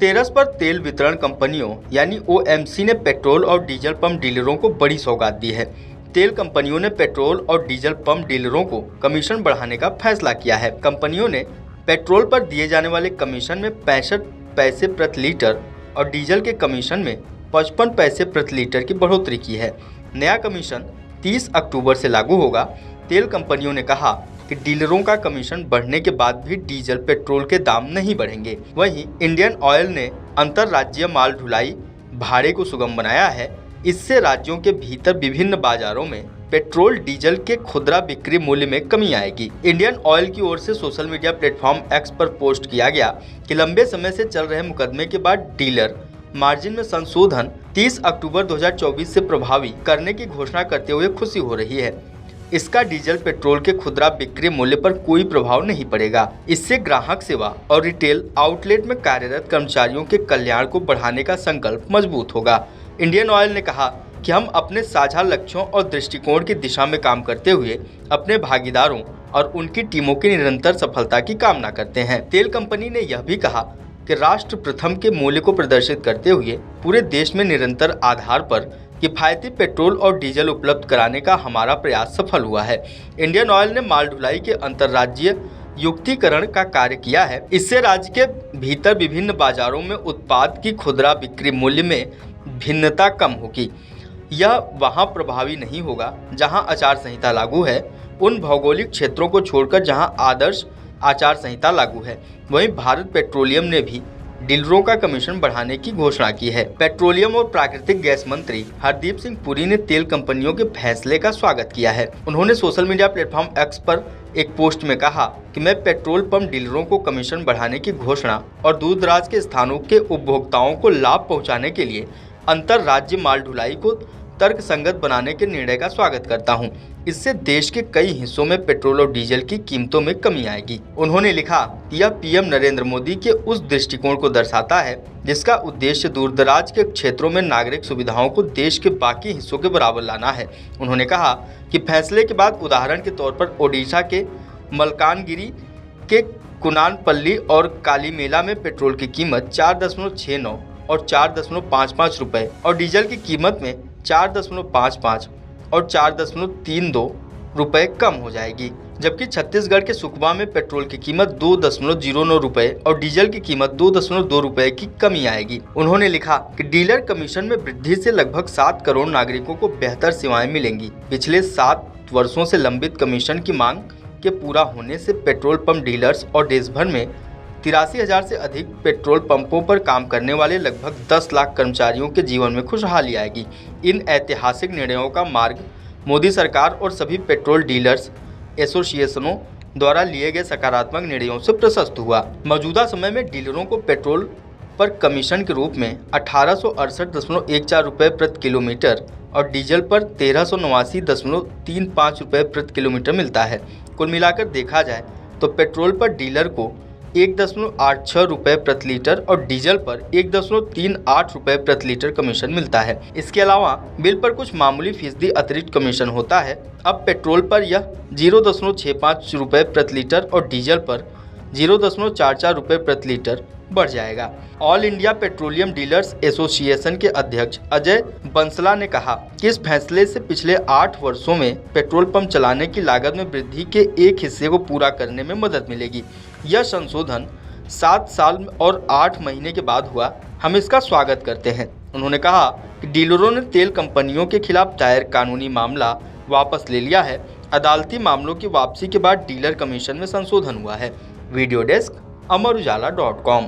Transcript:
धनतेरस पर तेल वितरण कंपनियों यानी ओएमसी ने पेट्रोल और डीजल पंप डीलरों को बड़ी सौगात दी है। तेल कंपनियों ने पेट्रोल और डीजल पंप डीलरों को कमीशन बढ़ाने का फैसला किया है। कंपनियों ने पेट्रोल पर दिए जाने वाले कमीशन में 65 पैसे प्रति लीटर और डीजल के कमीशन में 55 पैसे प्रति लीटर की बढ़ोतरी की है। नया कमीशन 30 अक्टूबर से लागू होगा। तेल कंपनियों ने कहा कि डीलरों का कमीशन बढ़ने के बाद भी डीजल पेट्रोल के दाम नहीं बढ़ेंगे। वहीं इंडियन ऑयल ने अंतर्राज्यीय माल ढुलाई भाड़े को सुगम बनाया है। इससे राज्यों के भीतर विभिन्न बाजारों में पेट्रोल डीजल के खुदरा बिक्री मूल्य में कमी आएगी। इंडियन ऑयल की ओर से सोशल मीडिया प्लेटफॉर्म एक्स पर पोस्ट किया गया कि लंबे समय से चल रहे मुकदमे के बाद डीलर मार्जिन में संशोधन 30 अक्टूबर 2024 से प्रभावी करने की घोषणा करते हुए खुशी हो रही है। इसका डीजल पेट्रोल के खुदरा बिक्री मूल्य पर कोई प्रभाव नहीं पड़ेगा। इससे ग्राहक सेवा और रिटेल आउटलेट में कार्यरत कर्मचारियों के कल्याण को बढ़ाने का संकल्प मजबूत होगा। इंडियन ऑयल ने कहा कि हम अपने साझा लक्ष्यों और दृष्टिकोण की दिशा में काम करते हुए अपने भागीदारों और उनकी टीमों की निरंतर सफलता की कामना करते हैं। तेल कंपनी ने यह भी कहा कि राष्ट्र प्रथम के मूल्य को प्रदर्शित करते हुए पूरे देश में निरंतर आधार पर किफायती पेट्रोल और डीजल उपलब्ध कराने का हमारा प्रयास सफल हुआ है। इंडियन ऑयल ने माल ढुलाई के अंतर्राज्यीय युक्तिकरण का कार्य किया है। इससे राज्य के भीतर विभिन्न बाजारों में उत्पाद की खुदरा बिक्री मूल्य में भिन्नता कम होगी। यह वहां प्रभावी नहीं होगा जहां आचार संहिता लागू है। उन भौगोलिक क्षेत्रों को छोड़कर जहां आदर्श आचार संहिता लागू है। वहीं भारत पेट्रोलियम ने भी डीलरों का कमीशन बढ़ाने की घोषणा की है। पेट्रोलियम और प्राकृतिक गैस मंत्री हरदीप सिंह पुरी ने तेल कंपनियों के फैसले का स्वागत किया है। उन्होंने सोशल मीडिया प्लेटफॉर्म एक्स पर एक पोस्ट में कहा कि मैं पेट्रोल पंप डीलरों को कमीशन बढ़ाने की घोषणा और दूर दराज के स्थानों के उपभोक्ताओं को लाभ पहुंचाने के लिए अंतर्राज्य माल ढुलाई को तर्कसंगत बनाने के निर्णय का स्वागत करता हूं। इससे देश के कई हिस्सों में पेट्रोल और डीजल की कीमतों में कमी आएगी। उन्होंने लिखा, यह पीएम नरेंद्र मोदी के उस दृष्टिकोण को दर्शाता है जिसका उद्देश्य दूरदराज के क्षेत्रों में नागरिक सुविधाओं को देश के बाकी हिस्सों के बराबर लाना है। उन्होंने कहा कि फैसले के बाद उदाहरण के तौर पर ओडिशा के मलकानगिरी के कुनानपल्ली और कालीमेला में पेट्रोल की कीमत 4.69 और 4.55 रुपए और डीजल की कीमत में 4.55 और 4.32 रुपए कम हो जाएगी। जबकि छत्तीसगढ़ के सुकमा में पेट्रोल की कीमत 2.09 रुपए और डीजल की कीमत 2.2 रुपए की कमी आएगी। उन्होंने लिखा कि डीलर कमीशन में वृद्धि से लगभग 7 करोड़ नागरिकों को बेहतर सेवाएं मिलेंगी। पिछले 7 वर्षों से लंबित कमीशन की मांग के पूरा होने से पेट्रोल पंप डीलर्स और देश भर में 83,000 से अधिक पेट्रोल पंपों पर काम करने वाले लगभग 10 लाख कर्मचारियों के जीवन में खुशहाली आएगी। इन ऐतिहासिक निर्णयों का मार्ग मोदी सरकार और सभी पेट्रोल डीलर्स एसोसिएशनों द्वारा लिए गए सकारात्मक निर्णयों से प्रशस्त हुआ। मौजूदा समय में डीलरों को पेट्रोल पर कमीशन के रूप में 1868.14 रुपये प्रति किलोमीटर और डीजल पर 1389.35 रुपये प्रति किलोमीटर मिलता है। कुल मिलाकर देखा जाए तो पेट्रोल पर डीलर को 1.86 रुपये प्रति लीटर और डीजल पर 1.38 रुपये प्रति लीटर कमीशन मिलता है। इसके अलावा बिल पर कुछ मामूली फीसदी अतिरिक्त कमीशन होता है। अब पेट्रोल पर यह 0.65 रुपये प्रति लीटर और डीजल पर 0.44 रुपये प्रति लीटर बढ़ जाएगा। All India petroleum dealers association के अध्यक्ष अजय बंसला ने कहा कि इस फैसले से पिछले 8 वर्षों में पेट्रोल पंप चलाने की लागत में वृद्धि के एक हिस्से को पूरा करने में मदद मिलेगी। यह संशोधन 7 साल और 8 महीने के बाद हुआ। हम इसका स्वागत करते हैं। उन्होंने कहा कि डीलरों ने तेल कंपनियों के खिलाफ दायर कानूनी मामला वापस ले लिया है। अदालती मामलों की वापसी के बाद डीलर कमीशन में संशोधन हुआ है। वीडियो डेस्क अमर उजाला.com।